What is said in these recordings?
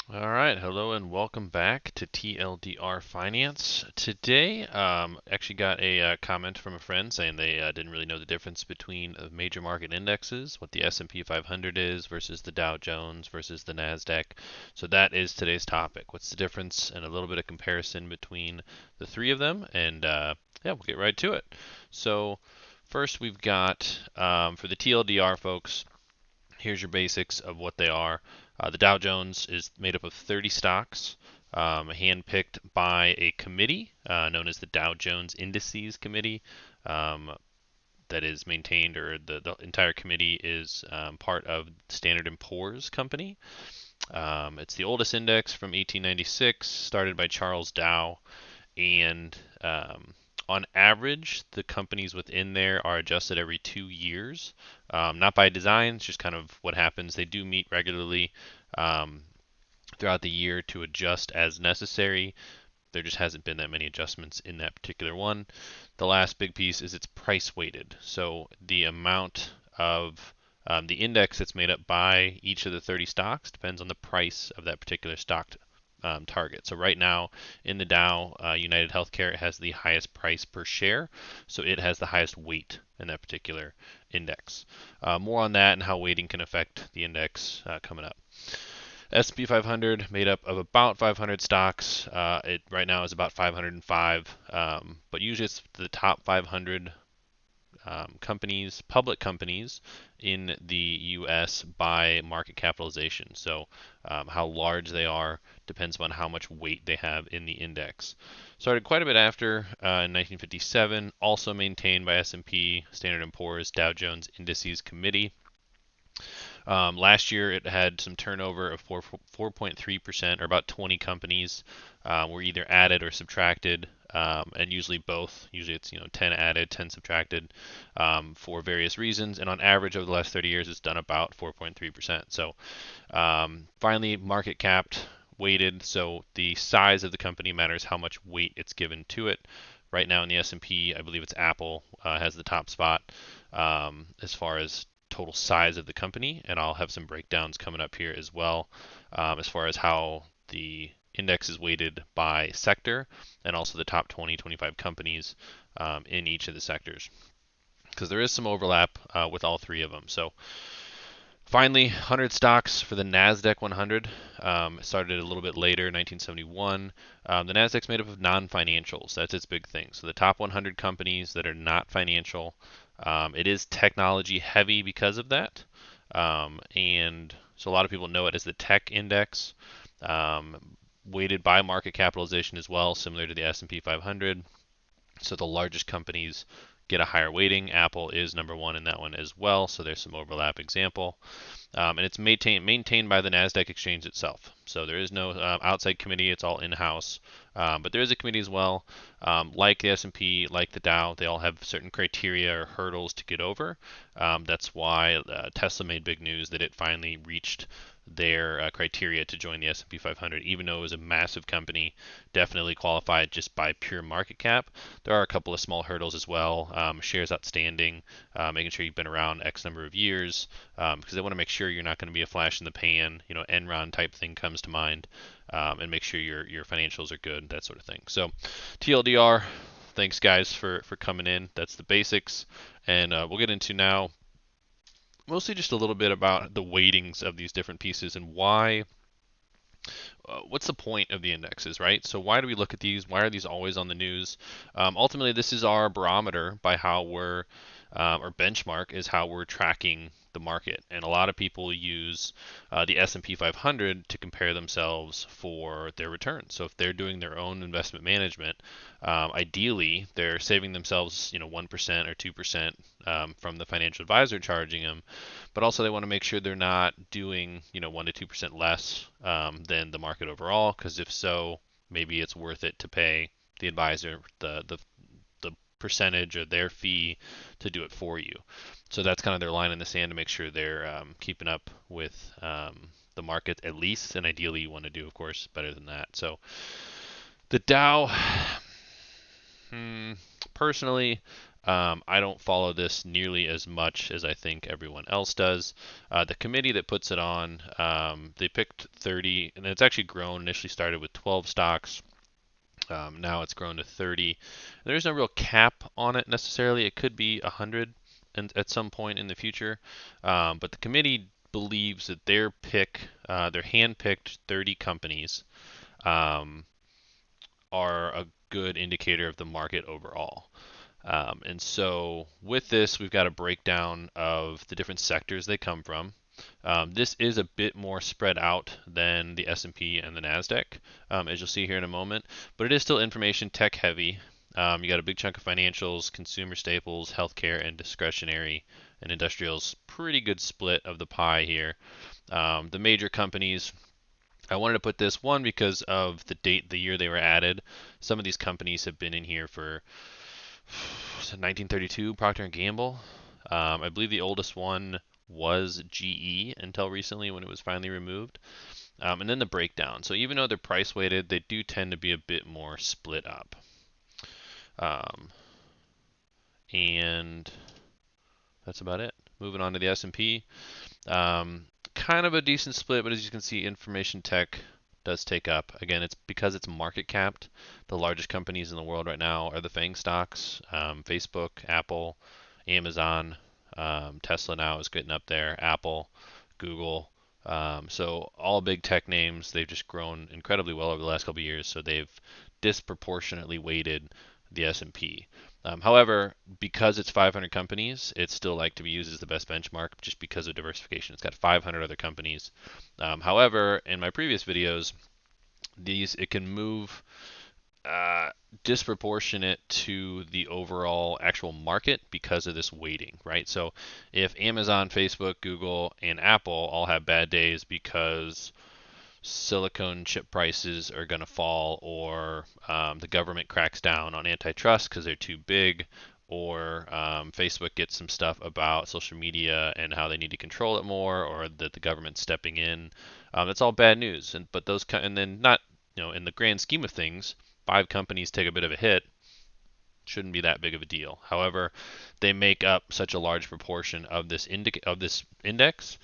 All right, hello and welcome back to TLDR Finance. Today, actually got a comment from a friend saying they didn't really know the difference between major market indexes, what the S&P 500 is versus the Dow Jones versus the Nasdaq. So that is today's topic. What's the difference and a little bit of comparison between the three of them, and yeah, we'll get right to it. So first, we've got for the TLDR folks. Here's your basics of what they are. The Dow Jones is made up of 30 stocks, handpicked by a committee known as the Dow Jones Indices Committee. Um, that is maintained, or the entire committee is part of Standard & Poor's company. It's the oldest index from 1896, started by Charles Dow, and on average, the companies within there are adjusted every 2 years. Not by design, it's just kind of what happens. They do meet regularly um, throughout the year to adjust as necessary. There just hasn't been that many adjustments in that particular one. The last big piece is it's price weighted. So the amount of the index that's made up by each of the 30 stocks depends on the price of that particular stock target. So right now in the Dow, United Healthcare has the highest price per share, so it has the highest weight in that particular index. More on that and how weighting can affect the index coming up. S&P 500 made up of about 500 stocks. It right now is about 505, but usually it's the top 500 companies, public companies in the U.S. by market capitalization. So how large they are depends on how much weight they have in the index. Started quite a bit after in 1957, also maintained by S&P, Standard & Poor's, Dow Jones Indices Committee. Last year, it had some turnover of 4.3%, or about 20 companies were either added or subtracted, and usually both. Usually it's 10 added, 10 subtracted for various reasons. And on average, over the last 30 years, it's done about 4.3%. So finally, market capped, weighted. So the size of the company matters how much weight it's given to it. Right now in the S&P, I believe it's Apple has the top spot as far as total size of the company, and I'll have some breakdowns coming up here as well as far as how the index is weighted by sector and also the top 20, 25 companies in each of the sectors, because there is some overlap with all three of them. So finally, 100 stocks for the Nasdaq 100. Started a little bit later, 1971. The Nasdaq's made up of non-financials. That's its big thing. So the top 100 companies that are not financial. It is technology heavy because of that, and so a lot of people know it as the tech index, weighted by market capitalization as well, similar to the S&P 500. So the largest companies get a higher weighting. Apple is number one in that one as well, so there's some overlap example. And it's maintained by the Nasdaq exchange itself. So there is no outside committee; it's all in-house. But there is a committee as well, like the S&P, like the Dow. They all have certain criteria or hurdles to get over. That's why Tesla made big news that it finally reached their criteria to join the S&P 500, even though it was a massive company, definitely qualified just by pure market cap. There are a couple of small hurdles as well, shares outstanding, making sure you've been around X number of years, because they want to make sure you're not going to be a flash in the pan, Enron type thing comes to mind, and make sure your financials are good, that sort of thing. So TLDR, thanks guys for coming in. That's the basics, and we'll get into now mostly just a little bit about the weightings of these different pieces and why. What's the point of the indexes, right? So why do we look at these? Why are these always on the news? Ultimately, this is our barometer by how we're, or benchmark is how we're tracking the market. And a lot of people use the S&P 500 to compare themselves for their returns. So if they're doing their own investment management, ideally they're saving themselves, 1% or 2% from the financial advisor charging them, but also they want to make sure they're not doing 1 to 2% less than the market overall, because if so, maybe it's worth it to pay the advisor the percentage or their fee to do it for you. So that's kind of their line in the sand to make sure they're keeping up with the market at least, and ideally you want to do, of course, better than that. So the Dow, personally, I don't follow this nearly as much as I think everyone else does. The committee that puts it on, they picked 30, and it's actually grown. Initially started with 12 stocks. Now it's grown to 30. There's no real cap on it necessarily. It could be 100 at some point in the future, but the committee believes that their hand-picked 30 companies, um, are a good indicator of the market overall. And so with this, we've got a breakdown of the different sectors they come from. This is a bit more spread out than the S&P and the Nasdaq, as you'll see here in a moment, but it is still information tech heavy. You got a big chunk of financials, consumer staples, healthcare, and discretionary and industrials. Pretty good split of the pie here. The major companies, I wanted to put this one because of the year they were added. Some of these companies have been in here for 1932, Procter and Gamble. I believe the oldest one was GE until recently when it was finally removed. And then the breakdown. So even though they're price weighted, they do tend to be a bit more split up. And that's about it. Moving on to the S&P. Kind of a decent split, but as you can see, information tech does take up. Again, it's because it's market capped. The largest companies in the world right now are the FANG stocks, Facebook, Apple, Amazon, Tesla now is getting up there, Apple, Google. So all big tech names, they've just grown incredibly well over the last couple of years, so they've disproportionately weighted the S&P. However, because it's 500 companies, it's still like to be used as the best benchmark just because of diversification. It's got 500 other companies. However, in my previous videos, it can move disproportionate to the overall actual market because of this weighting, right? So if Amazon, Facebook, Google, and Apple all have bad days because silicone chip prices are going to fall, or the government cracks down on antitrust because they're too big, or Facebook gets some stuff about social media and how they need to control it more, or that the government's stepping in. That's all bad news. And then not, in the grand scheme of things, 5 companies take a bit of a hit. Shouldn't be that big of a deal. However, they make up such a large proportion of this index,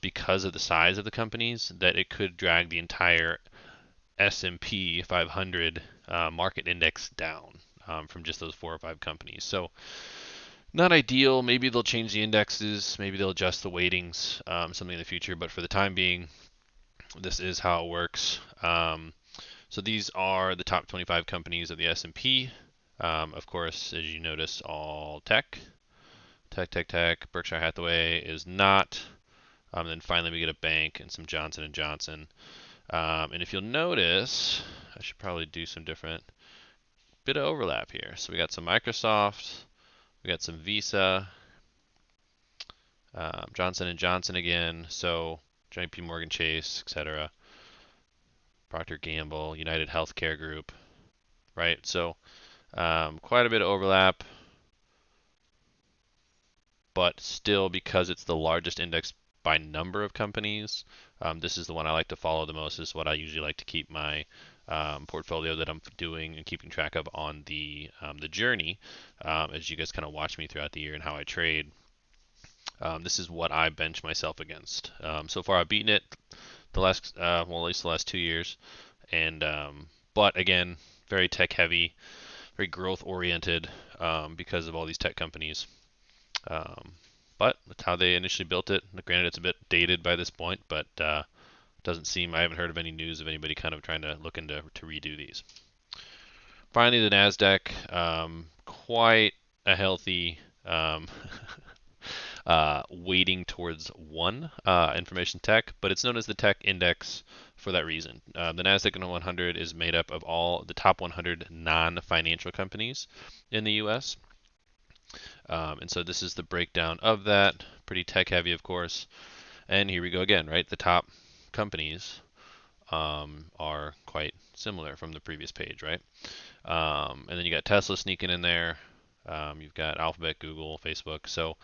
because of the size of the companies, that it could drag the entire S&P 500 market index down, from just those 4 or 5 companies. So not ideal. Maybe they'll change the indexes. Maybe they'll adjust the weightings, something in the future. But for the time being, this is how it works. So these are the top 25 companies of the S&P. Of course, as you notice, all tech. Berkshire Hathaway is not. Then finally we get a bank and some Johnson & Johnson. And if you'll notice, I should probably do some different bit of overlap here. So we got some Microsoft, we got some Visa, Johnson & Johnson again, so JP Morgan Chase, etc. Procter Gamble, United Healthcare Group, right? So quite a bit of overlap, but still, because it's the largest index by number of companies, this is the one I like to follow the most. This is what I usually like to keep my portfolio that I'm doing and keeping track of on the journey, as you guys kind of watch me throughout the year and how I trade. This is what I bench myself against. So far, I've beaten it the last, at least the last 2 years, and but again, very tech heavy, very growth oriented, because of all these tech companies. But that's how they initially built it. Granted, it's a bit dated by this point, but doesn't seem, I haven't heard of any news of anybody kind of trying to look into to redo these. Finally, the Nasdaq, quite a healthy weighting towards one, information tech, but it's known as the tech index for that reason. The Nasdaq 100 is made up of all the top 100 non-financial companies in the U.S. And so this is the breakdown of that. Pretty tech heavy, of course. And here we go again, right? The top companies are quite similar from the previous page, right? And then you got Tesla sneaking in there. You've got Alphabet, Google, Facebook. So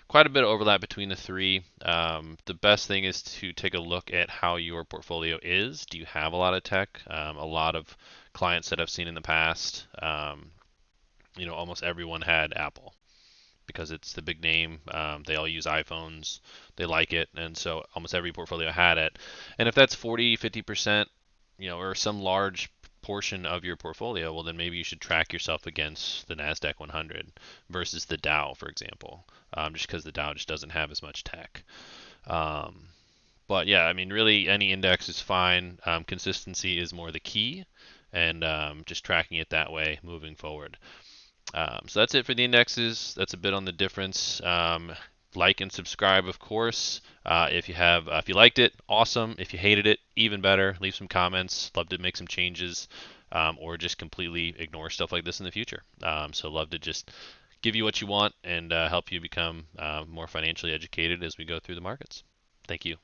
quite a bit of overlap between the three. The best thing is to take a look at how your portfolio is. Do you have a lot of tech? A lot of clients that I've seen in the past, almost everyone had Apple because it's the big name. They all use iPhones. They like it, and so almost every portfolio had it. And if that's 40, 50%, or some large portion of your portfolio, well, then maybe you should track yourself against the Nasdaq 100 versus the Dow, for example, just because the Dow just doesn't have as much tech. Um, but yeah, I mean, really, any index is fine. Consistency is more the key, and just tracking it that way moving forward. So that's it for the indexes. That's a bit on the difference. Like and subscribe, of course. If you liked it, awesome. If you hated it, even better. Leave some comments. Love to make some changes, or just completely ignore stuff like this in the future. So love to just give you what you want and help you become more financially educated as we go through the markets. Thank you.